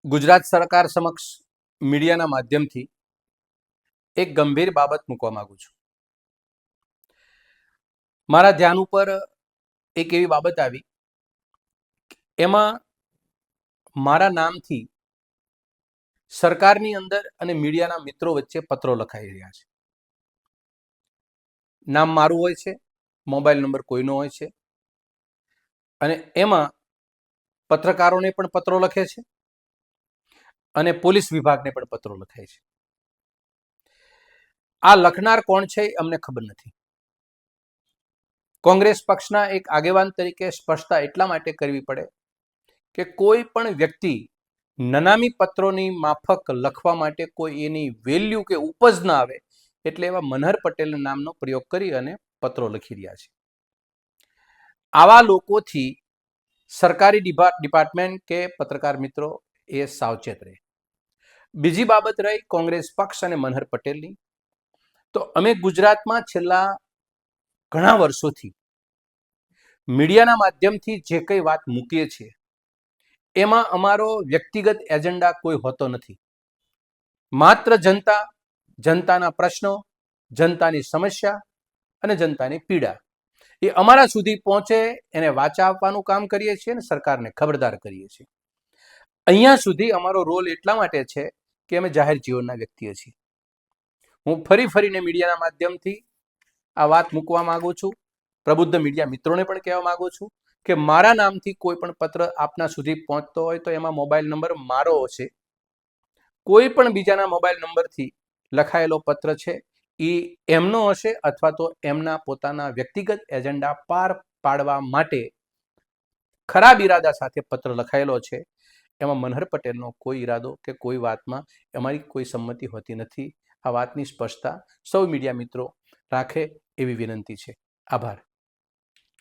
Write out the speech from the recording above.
ગુજરાત સરકાર સમક્ષ મીડિયાના માધ્યમથી એક ગંભીર બાબત મૂકવા માંગુ છું. મારા ધ્યાન ઉપર એક એવી બાબત આવી, એમાં મારા નામથી સરકારની અંદર અને મીડિયાના મિત્રો વચ્ચે પત્રો લખાઈ રહ્યા છે. નામ મારું હોય છે, મોબાઈલ નંબર કોઈનો હોય છે, અને એમાં પત્રકારોને પણ પત્રો લખે છે અને પોલીસ વિભાગને પણ પત્રો લખાય છે. આ લખનાર કોણ છે એ અમને ખબર નથી. કોંગ્રેસ પક્ષના એક આગેવાન તરીકે સ્પષ્ટતા એટલા માટે કરવી પડે કે કોઈ પણ વ્યક્તિ નનામી પત્રોની માફક લખવા માટે કોઈ એની વેલ્યુ કે ઉપજ ના આવે એટલે એવા મનહર પટેલના નામનો પ્રયોગ કરી અને પત્રો લખી રહ્યા છે. આવા લોકોથી સરકારી ડિપાર્ટમેન્ટ કે પત્રકાર મિત્રો એ સાવચેત રહે. બીજી બાબત રહી કોંગ્રેસ પક્ષ અને મનહર પટેલની, તો અમે ગુજરાતમાં છેલ્લા ઘણા વર્ષોથી મીડિયાના માધ્યમથી જે કંઈ વાત મૂકીએ છીએ એમાં અમારો વ્યક્તિગત એજન્ડા કોઈ હોતો નથી. માત્ર જનતાના પ્રશ્નો, જનતાની સમસ્યા અને જનતાની પીડા એ અમારા સુધી પહોંચે એને વાચા આપવાનું કામ કરીએ છીએ અને સરકારને ખબરદાર કરીએ છીએ. અહીંયા સુધી અમારો રોલ એટલા માટે છે કે અમે જાહેર જીવનના વ્યક્તિઓ છીએ. હું ફરીને મીડિયાના માધ્યમથી આ વાત મૂકવા માંગુ છું. પ્રબુદ્ધ મીડિયા મિત્રોને પણ કહેવા માંગુ છું કે મારા નામથી કોઈ પણ પત્ર આપના સુધી પહોંચતો હોય તો એમાં મોબાઈલ નંબર મારો છે. કોઈ પણ બીજાના મોબાઈલ નંબરથી લખાયેલો પત્ર છે એ એમનો હશે અથવા તો એમના પોતાના વ્યક્તિગત એજન્ડા પાર પાડવા માટે ખરાબ ઈરાદા સાથે પત્ર લખાયેલો છે. એમાં મનહર પટેલનો કોઈ ઈરાદો કે કોઈ વાતમાં અમારી કોઈ સંમતિ હોતી નથી. આ વાતની સ્પષ્ટતા સૌ મીડિયા મિત્રો રાખે એવી વિનંતી છે. આભાર.